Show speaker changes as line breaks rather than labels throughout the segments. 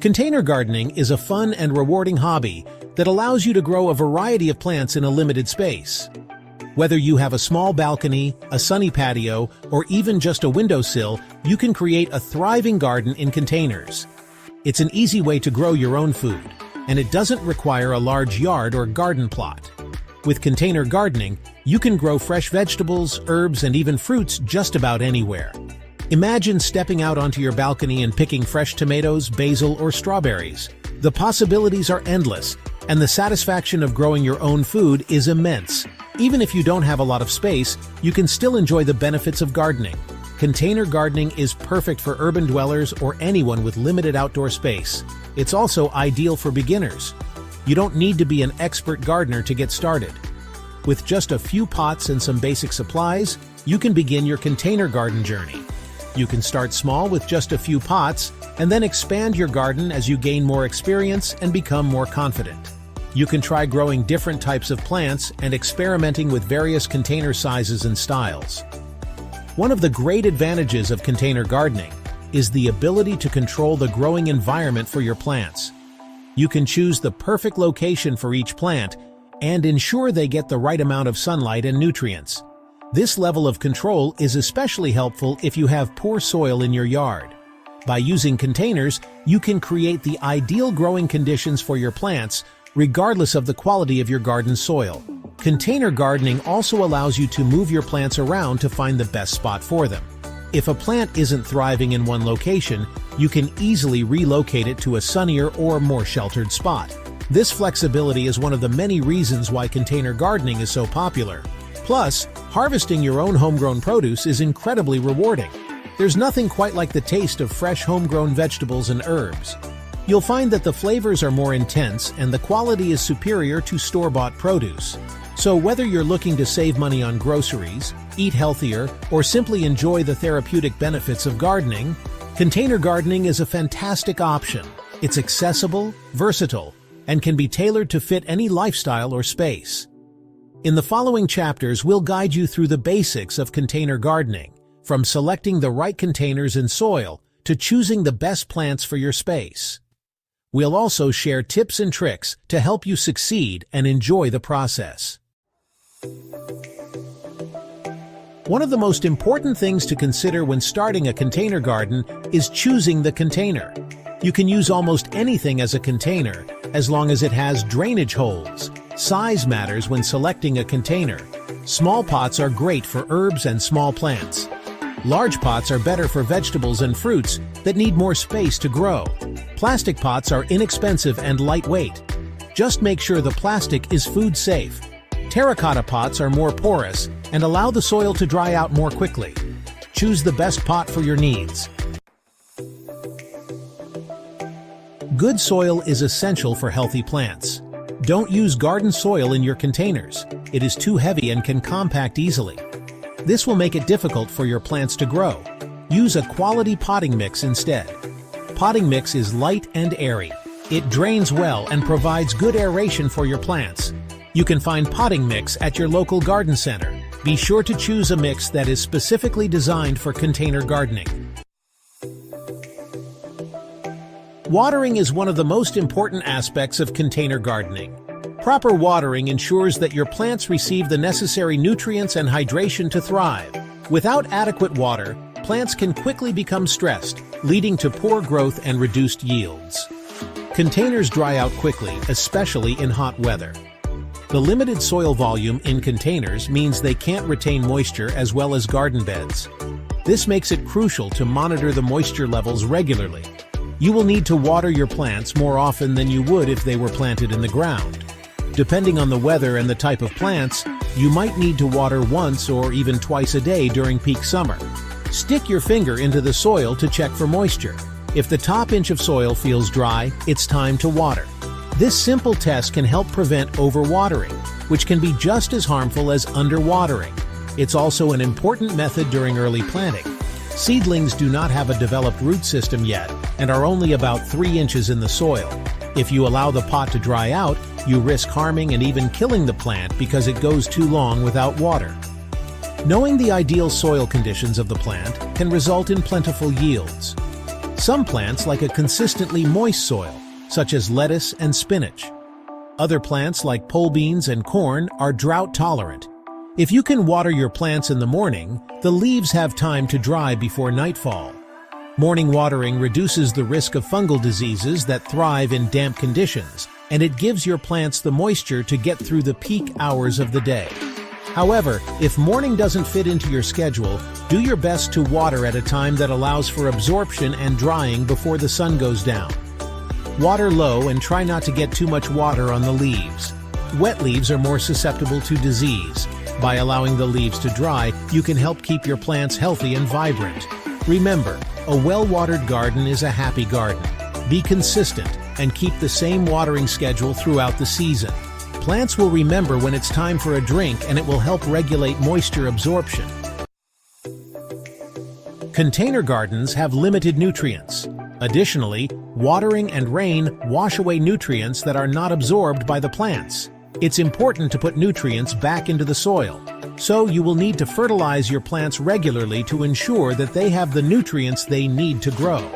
Container gardening is a fun and rewarding hobby that allows you to grow a variety of plants in a limited space. Whether you have a small balcony, a sunny patio, or even just a windowsill, you can create a thriving garden in containers. It's an easy way to grow your own food, and it doesn't require a large yard or garden plot. With container gardening, you can grow fresh vegetables, herbs, and even fruits just about anywhere. Imagine stepping out onto your balcony and picking fresh tomatoes, basil, or strawberries. The possibilities are endless, and the satisfaction of growing your own food is immense. Even if you don't have a lot of space, you can still enjoy the benefits of gardening. Container gardening is perfect for urban dwellers or anyone with limited outdoor space. It's also ideal for beginners. You don't need to be an expert gardener to get started. With just a few pots and some basic supplies, you can begin your container garden journey. You can start small with just a few pots and then expand your garden as you gain more experience and become more confident. You can try growing different types of plants and experimenting with various container sizes and styles. One of the great advantages of container gardening is the ability to control the growing environment for your plants. You can choose the perfect location for each plant and ensure they get the right amount of sunlight and nutrients. This level of control is especially helpful if you have poor soil in your yard. By using containers, you can create the ideal growing conditions for your plants, regardless of the quality of your garden soil. Container gardening also allows you to move your plants around to find the best spot for them. If a plant isn't thriving in one location, you can easily relocate it to a sunnier or more sheltered spot. This flexibility is one of the many reasons why container gardening is so popular. Plus, harvesting your own homegrown produce is incredibly rewarding. There's nothing quite like the taste of fresh homegrown vegetables and herbs. You'll find that the flavors are more intense and the quality is superior to store-bought produce. So whether you're looking to save money on groceries, eat healthier, or simply enjoy the therapeutic benefits of gardening, container gardening is a fantastic option. It's accessible, versatile, and can be tailored to fit any lifestyle or space. In the following chapters, we'll guide you through the basics of container gardening, from selecting the right containers and soil to choosing the best plants for your space. We'll also share tips and tricks to help you succeed and enjoy the process. One of the most important things to consider when starting a container garden is choosing the container. You can use almost anything as a container, as long as it has drainage holes. Size matters when selecting a container. Small pots are great for herbs and small plants. Large pots are better for vegetables and fruits that need more space to grow. Plastic pots are inexpensive and lightweight. Just make sure the plastic is food safe. Terracotta pots are more porous and allow the soil to dry out more quickly. Choose the best pot for your needs. Good soil is essential for healthy plants. Don't use garden soil in your containers. It is too heavy and can compact easily. This will make it difficult for your plants to grow. Use a quality potting mix instead. Potting mix is light and airy. It drains well and provides good aeration for your plants. You can find potting mix at your local garden center. Be sure to choose a mix that is specifically designed for container gardening. Watering is one of the most important aspects of container gardening. Proper watering ensures that your plants receive the necessary nutrients and hydration to thrive. Without adequate water, plants can quickly become stressed, leading to poor growth and reduced yields. Containers dry out quickly, especially in hot weather. The limited soil volume in containers means they can't retain moisture as well as garden beds. This makes it crucial to monitor the moisture levels regularly. You will need to water your plants more often than you would if they were planted in the ground. Depending on the weather and the type of plants, you might need to water once or even twice a day during peak summer. Stick your finger into the soil to check for moisture. If the top inch of soil feels dry, it's time to water. This simple test can help prevent overwatering, which can be just as harmful as underwatering. It's also an important method during early planting. Seedlings do not have a developed root system yet and are only about 3 inches in the soil. If you allow the pot to dry out, you risk harming and even killing the plant because it goes too long without water. Knowing the ideal soil conditions of the plant can result in plentiful yields. Some plants like a consistently moist soil, such as lettuce and spinach. Other plants like pole beans and corn are drought tolerant. If you can water your plants in the morning, the leaves have time to dry before nightfall. Morning watering reduces the risk of fungal diseases that thrive in damp conditions, and it gives your plants the moisture to get through the peak hours of the day. However, if morning doesn't fit into your schedule, do your best to water at a time that allows for absorption and drying before the sun goes down. Water low and try not to get too much water on the leaves. Wet leaves are more susceptible to disease. By allowing the leaves to dry, you can help keep your plants healthy and vibrant. Remember, a well-watered garden is a happy garden. Be consistent and keep the same watering schedule throughout the season. Plants will remember when it's time for a drink, and it will help regulate moisture absorption. Container gardens have limited nutrients. Additionally, watering and rain wash away nutrients that are not absorbed by the plants. It's important to put nutrients back into the soil, so you will need to fertilize your plants regularly to ensure that they have the nutrients they need to grow.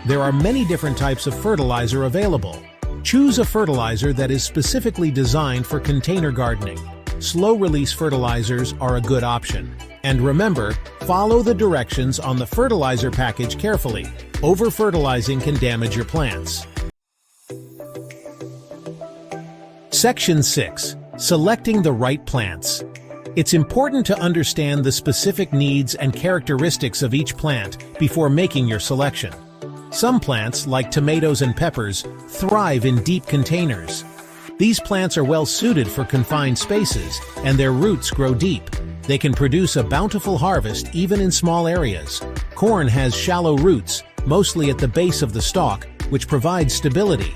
There are many different types of fertilizer available. Choose a fertilizer that is specifically designed for container gardening. Slow-release fertilizers are a good option. And remember, follow the directions on the fertilizer package carefully. Over-fertilizing can damage your plants. Section 6. Selecting the right plants. It's important to understand the specific needs and characteristics of each plant before making your selection. Some plants, like tomatoes and peppers, thrive in deep containers. These plants are well suited for confined spaces, and their roots grow deep. They can produce a bountiful harvest even in small areas. Corn has shallow roots, mostly at the base of the stalk, which provides stability.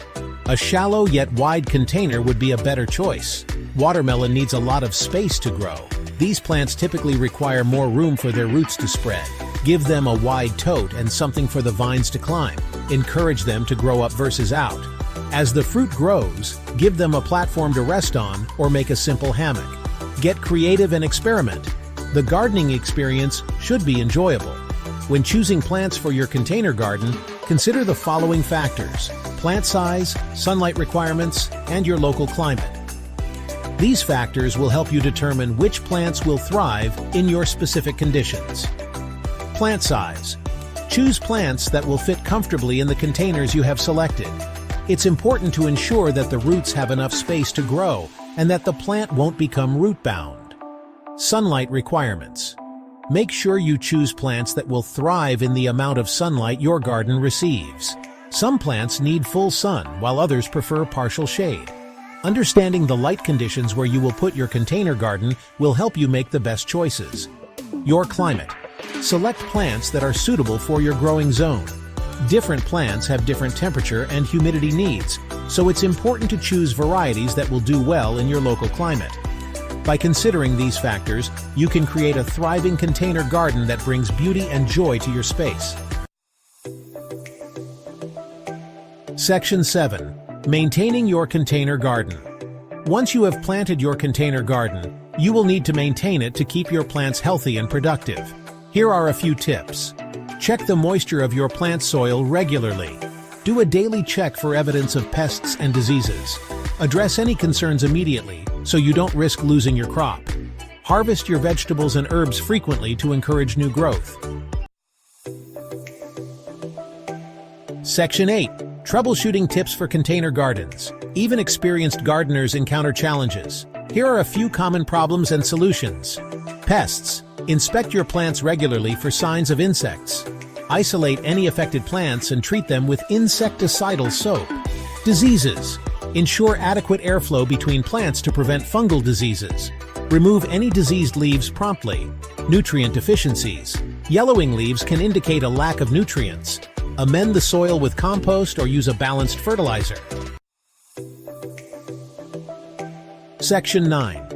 A shallow yet wide container would be a better choice. Watermelon needs a lot of space to grow. These plants typically require more room for their roots to spread. Give them a wide tote and something for the vines to climb. Encourage them to grow up versus out. As the fruit grows, give them a platform to rest on or make a simple hammock. Get creative and experiment. The gardening experience should be enjoyable. When choosing plants for your container garden, consider the following factors: plant size, sunlight requirements, and your local climate. These factors will help you determine which plants will thrive in your specific conditions. Plant size. Choose plants that will fit comfortably in the containers you have selected. It's important to ensure that the roots have enough space to grow and that the plant won't become root-bound. Sunlight requirements. Make sure you choose plants that will thrive in the amount of sunlight your garden receives. Some plants need full sun, while others prefer partial shade. Understanding the light conditions where you will put your container garden will help you make the best choices. Your climate. Select plants that are suitable for your growing zone. Different plants have different temperature and humidity needs, so it's important to choose varieties that will do well in your local climate. By considering these factors, you can create a thriving container garden that brings beauty and joy to your space. Section 7. Maintaining your container garden. Once you have planted your container garden, you will need to maintain it to keep your plants healthy and productive. Here are a few tips. Check the moisture of your plant soil regularly. Do a daily check for evidence of pests and diseases. Address any concerns immediately, so you don't risk losing your crop. Harvest your vegetables and herbs frequently to encourage new growth. Section 8. Troubleshooting tips for container gardens. Even experienced gardeners encounter challenges. Here are a few common problems and solutions. Pests. Inspect your plants regularly for signs of insects. Isolate any affected plants and treat them with insecticidal soap. Diseases. Ensure adequate airflow between plants to prevent fungal diseases. Remove any diseased leaves promptly. Nutrient deficiencies. Yellowing leaves can indicate a lack of nutrients. Amend the soil with compost or use a balanced fertilizer. Section 9.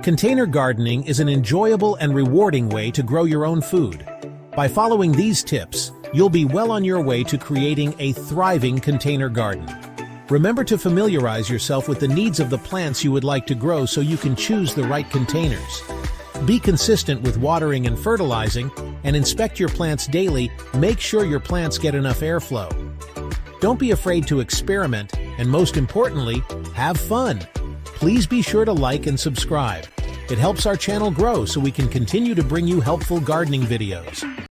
Container gardening is an enjoyable and rewarding way to grow your own food. By following these tips, you'll be well on your way to creating a thriving container garden. Remember to familiarize yourself with the needs of the plants you would like to grow so you can choose the right containers. Be consistent with watering and fertilizing, and inspect your plants daily, make sure your plants get enough airflow. Don't be afraid to experiment, and most importantly, have fun. Please be sure to like and subscribe. It helps our channel grow so we can continue to bring you helpful gardening videos.